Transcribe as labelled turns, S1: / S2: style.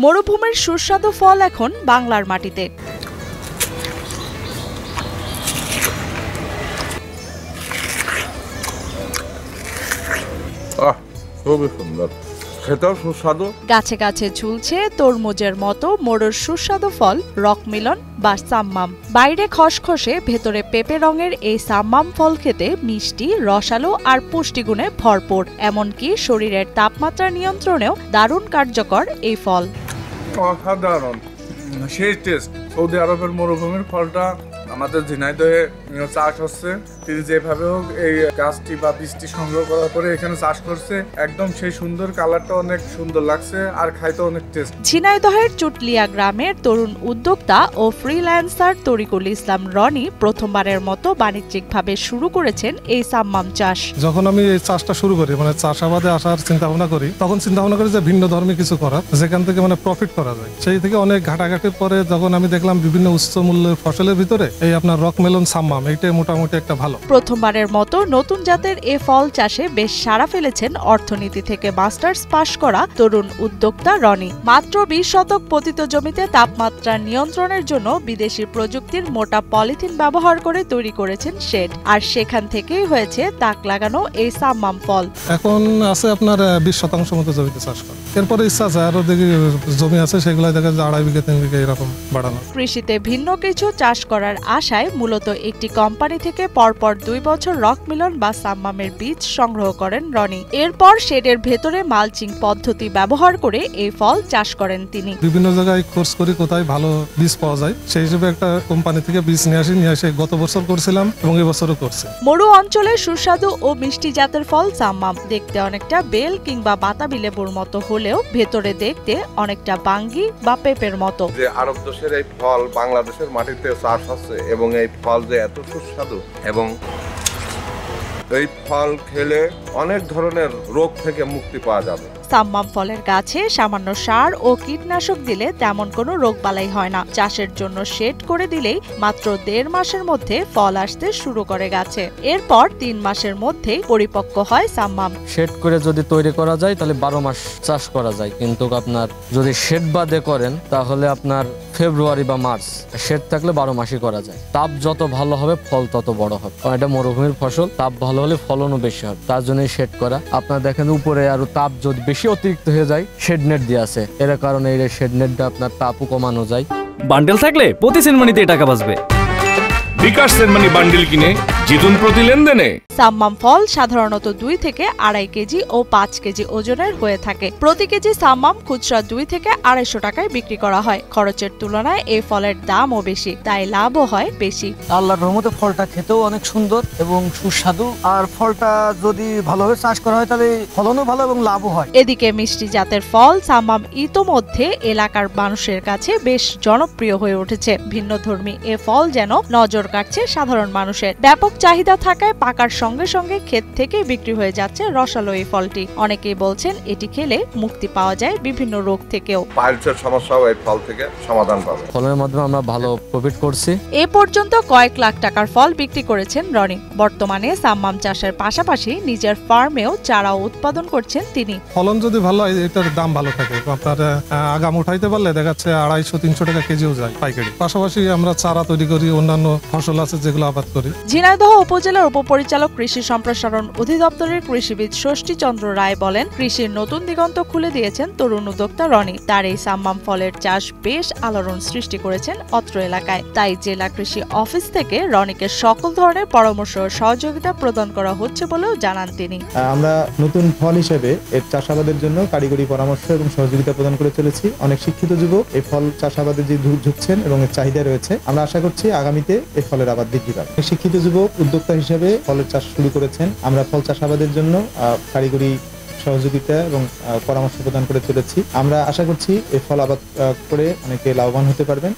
S1: মরুভূমির সুস্বাদু ফল এখন বাংলার মাটিতে।
S2: খুবই সুন্দর, খেতেও সুস্বাদু।
S1: গাছে গাছে ঝুলছে তরমুজের মতো মোড়র সুস্বাদু ফল রকমিলন বা সাম্মাম। বাইরে খসখসে ভেতরে পেঁপে রঙের এই সাম্মাম ফল খেতে মিষ্টি, রসালো আর পুষ্টিগুণে ভরপুর। এমনকি শরীরের তাপমাত্রা নিয়ন্ত্রণেও দারুণ কার্যকর এই ফল।
S2: অসাধারণ, সেই টেস্ট। সৌদি আরবের মরুভূমির ফলটা আমাদের ঝিনাইদহে চাষ হচ্ছে। তিনি যেভাবে হোক এই গাছটি বা বীজটি সংগ্রহ করার পরে এখানে চাষ করছে, একদম সেই সুন্দর, কালারটা অনেক সুন্দর লাগছে আর খাইতে অনেক টেস্ট।
S1: ঝিনাইদহের চুটলিয়া গ্রামের তরুণ উদ্যোক্তা ও ফ্রিল্যান্সার তরিকুল ইসলাম রনি প্রথমবারের মতো বাণিজ্যিকভাবে শুরু করেছেন এই সাম্মাম চাষ।
S3: যখন আমি এই চাষটা শুরু করি, চাষাবাদে আসার চিন্তা ভাবনা করি, তখন চিন্তা ভাবনা করি যে ভিন্ন ধর্মী কিছু করা, যেখান থেকে প্রফিট করা যায়। সেই থেকে অনেক ঘাটাঘাটির পরে যখন আমি দেখলাম বিভিন্ন উচ্চ মূল্যের ফসলের ভিতরে এই আপনার রকমেলন সাম্মাম, এইটাই মোটামুটি একটা ভালো।
S1: প্রথমবারের মতো নতুন জাতের এ ফল চাষে বেশ সাড়া ফেলেছেন অর্থনীতি থেকে মাস্টার্স পাশ করা তরুণ উদ্যোক্তা রনি। মাত্র 20 শতক পতিত জমিতে তাপমাত্রা নিয়ন্ত্রণের জন্য বিদেশি প্রযুক্তির মোটা পলিথিন ব্যবহার করে তৈরি করেছেন শেড, আর সেখান থেকেই হয়েছে তাক লাগানো এই সাম্মাম ফল।
S3: এখন আছে আপনার 20% মতো জমিতে চাষ করে। এরপরে ইচ্ছা আছে আরো দেখি জমি আছে, সেগুলো দেখা যায় 2.5 বিঘা 3 বিঘা এরকম বাড়ানো।
S1: কৃষিতে ভিন্ন কিছু চাষ করার আশায় মূলত একটি কোম্পানি থেকে পরপর 2 বছর রকমিলন বা সাম্মামের বীজ সংগ্রহ করেন রনি। এরপর শেডের ভেতরে মালচিং পদ্ধতি ব্যবহার করে এই ফল চাষ করেন তিনি।
S3: বিভিন্ন জায়গায় কোর্স করি কোথায় ভালো বীজ পাওয়া যায়, সেই হিসেবে একটা কোম্পানি থেকে বীজ নিয়ে এসে গত বছর করছিলাম এবং এবছরও করছি।
S1: মরু অঞ্চলের সুস্বাদু ও মিষ্টি জাতের ফল সাম্মাম দেখতে অনেকটা বেল কিংবা বাতাবি লেবুর মতো হলেও ভেতরে দেখতে অনেকটা বাঙ্গি বা পেঁপের মতো।
S2: যে আরব দেশের এই ফল বাংলাদেশের মাটিতে চাষ হচ্ছে এবং এই ফল যে এত সুস্বাদু, এবং এই ফল খেলে অনেক ধরনের রোগ থেকে মুক্তি পাওয়া যাবে।
S1: সাম্মাম ফলের গাছে সামান্য সার ও কীটনাশক দিলে তেমন কোনো রোগবালাই হয় না। চাষের জন্য শেড করে দিলেই মাত্র 1.5 মাসের মধ্যে ফল আসতে শুরু করে গাছে। এরপর 3 মাসের মধ্যেই পরিপক্ক হয় সাম্মাম।
S4: শেড করে যদি তৈরি করা যায় তাহলে 12 মাস চাষ করা যায়, কিন্তু আপনার যদি শেড বাদে করেন তাহলে আপনার ফেব্রুয়ারি বা মার্চ, শেড থাকলে 12 মাসই করা যায়। তাপ যত ভালো হবে ফল তত বড় হবে, কারণ এটা মরুভূমির ফসল, তাপ ভালো হলে ফলনও বেশি হবে, তার জন্যই শেড করা। আপনার দেখেন উপরে আরো তাপ যদি বেশি অতিরিক্ত হয়ে যায়, শেড নেট দিয়ে আছে, এর কারণে এই শেড নেটটা আপনার তাপও কমানো যায়।
S5: বান্ডেল থাকলে প্রতি সেনমানিতে টাকা বাঁচবে। বিকাশ সেনমানি বান্ডেল কিনে জিতুন প্রতি লেনদেনে।
S1: সাম্মাম ফল সাধারণত 2 থেকে 2.5 কেজি ও 5 কেজি ওজনের হয়ে থাকে। প্রতি কেজি সাম্মাম খুচরা 2 থেকে 250 টাকায় বিক্রি করা হয়। খরচের তুলনায় এই ফলের দামও বেশি, তাই লাভও হয় বেশি।
S6: আল্লাহর রহমতে ফলটা খেতেও অনেক সুন্দর এবং সুস্বাদু, আর ফলটা যদি ভালোভাবে চাষ করা হয় তাহলে ফলনও ভালো এবং লাভও হয়।
S1: এদিকে মিষ্টি জাতের ফল সাম্মাম ইতোমধ্যে এলাকার মানুষের কাছে বেশ জনপ্রিয় হয়ে উঠেছে। ভিন্নধর্মী এ ফল যেন নজর কাটছে সাধারণ মানুষের। ব্যাপক চাহিদা থাকায় পাকার সঙ্গে সঙ্গে ক্ষেত থেকে বিক্রি হয়ে যাচ্ছে রসালো এই ফলটি। অনেকেই বলছেন এটি খেলে মুক্তি পাওয়া যায় বিভিন্ন রোগ থেকেও।
S2: পাইলসের সমস্যাও এই ফল থেকে সমাধান পাবে।
S4: ফলের মাধ্যমে আমরা ভালো প্রফিট করছি।
S1: এ পর্যন্ত কয়েক লাখ টাকার ফল বিক্রি করেছেন রনি। বর্তমানে সাম্মাম চাষের পাশাপাশি নিজের ফার্মেও চারা উৎপাদন করছেন তিনি।
S3: ফলন যদি ভালো হয় এটার দাম ভালো থাকে, আপনার আগাম উঠাইতে পারলে দেখা যাচ্ছে 250-300 টাকা কেজিও যায় পাইকারি। পাশাপাশি আমরা চারা তৈরি করি, অন্যান্য ফসল আছে যেগুলো আবাদ করি।
S1: ঝিনাইদহ উপজেলার উপপরিচালক কৃষি সম্প্রসারণ অধিদপ্তরের কৃষিবিদ ষষ্ঠী চন্দ্র রায় বলেন, কৃষির নতুন দিগন্ত খুলে দিয়েছেন তরুণ উদ্যোক্তা রনি। তার এই সাম্মাম ফলের চাষ বেশ আলোড়ন সৃষ্টি করেছেন অত্র এলাকায়। তাই জেলা কৃষি অফিস থেকে রনিকে সকল ধরনের পরামর্শ ও সহযোগিতা প্রদান করা হচ্ছে বলেও জানান তিনি।
S7: আমরা নতুন ফল হিসেবে এর চাষাবাদের জন্য কারিগরি পরামর্শ এবং সহযোগিতা প্রদান করে চলেছি। অনেক শিক্ষিত যুবক এই ফল চাষাবাদে যে ঝুঁকছেন এবং এর চাহিদা রয়েছে, আমরা আশা করছি আগামীতে এই ফলের আবাদ বৃদ্ধি পাবে। শিক্ষিত যুবক উদ্যোক্তা হিসেবে ফলের চাষ শুরু করেছেন। আমরা ফল চাষাবাদের জন্য কারিগরি সহযোগিতা এবং পরামর্শ প্রদান করে চলেছি। আমরা আশা করছি এই ফল আবাদ করে অনেকে লাভবান হতে পারবেন।